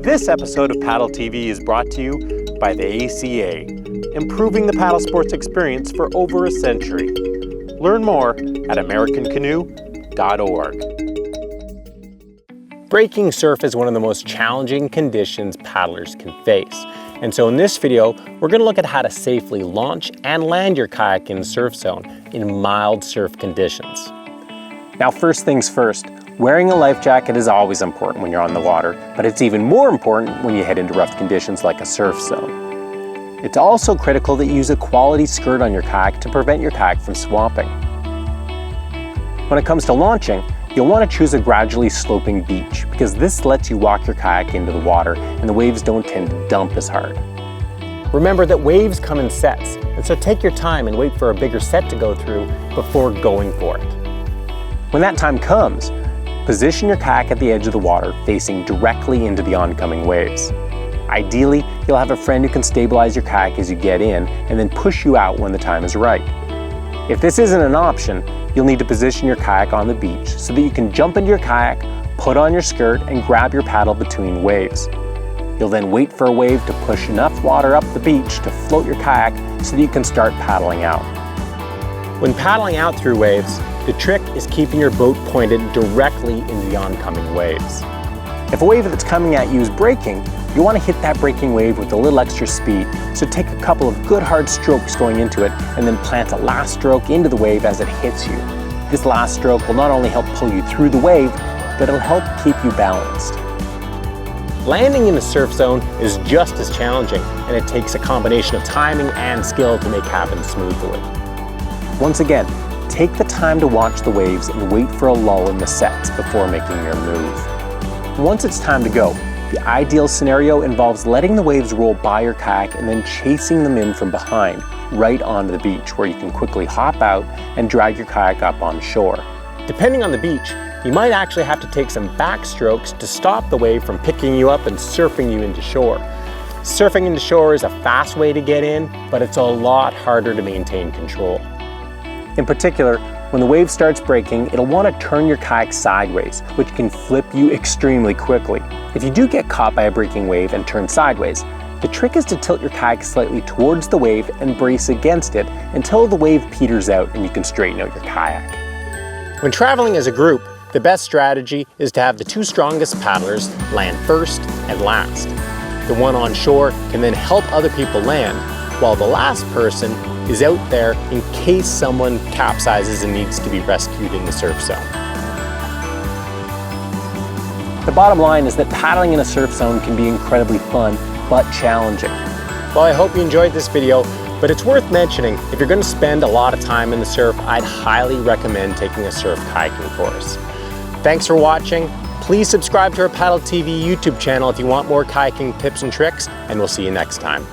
This episode of PaddleTV is brought to you by the ACA, improving the paddle sports experience for over a century. Learn more at AmericanCanoe.org. Breaking surf is one of the most challenging conditions paddlers can face. And so in this video, we're going to look at how to safely launch and land your kayak in the surf zone in mild surf conditions. Now, first things first, wearing a life jacket is always important when you're on the water, but it's even more important when you head into rough conditions like a surf zone. It's also critical that you use a quality skirt on your kayak to prevent your kayak from swamping. When it comes to launching, you'll want to choose a gradually sloping beach because this lets you walk your kayak into the water and the waves don't tend to dump as hard. Remember that waves come in sets, and so take your time and wait for a bigger set to go through before going for it. When that time comes, position your kayak at the edge of the water facing directly into the oncoming waves. Ideally, you'll have a friend who can stabilize your kayak as you get in and then push you out when the time is right. If this isn't an option, you'll need to position your kayak on the beach so that you can jump into your kayak, put on your skirt, and grab your paddle between waves. You'll then wait for a wave to push enough water up the beach to float your kayak so that you can start paddling out. When paddling out through waves, the trick is keeping your boat pointed directly into the oncoming waves. If a wave that's coming at you is breaking, you want to hit that breaking wave with a little extra speed, so take a couple of good hard strokes going into it and then plant a last stroke into the wave as it hits you. This last stroke will not only help pull you through the wave, but it'll help keep you balanced. Landing in the surf zone is just as challenging, and it takes a combination of timing and skill to make happen smoothly. Once again, take the time to watch the waves and wait for a lull in the sets before making your move. Once it's time to go, the ideal scenario involves letting the waves roll by your kayak and then chasing them in from behind, right onto the beach, where you can quickly hop out and drag your kayak up on shore. Depending on the beach, you might actually have to take some backstrokes to stop the wave from picking you up and surfing you into shore. Surfing into shore is a fast way to get in, but it's a lot harder to maintain control. In particular, when the wave starts breaking, it'll want to turn your kayak sideways, which can flip you extremely quickly. If you do get caught by a breaking wave and turn sideways, the trick is to tilt your kayak slightly towards the wave and brace against it until the wave peters out and you can straighten out your kayak. When traveling as a group, the best strategy is to have the two strongest paddlers land first and last. The one on shore can then help other people land, while the last person is out there in case someone capsizes and needs to be rescued in the surf zone. The bottom line is that paddling in a surf zone can be incredibly fun, but challenging. Well, I hope you enjoyed this video, but it's worth mentioning, if you're going to spend a lot of time in the surf, I'd highly recommend taking a surf kayaking course. Thanks for watching. Please subscribe to our PaddleTV YouTube channel if you want more kayaking tips and tricks, and we'll see you next time.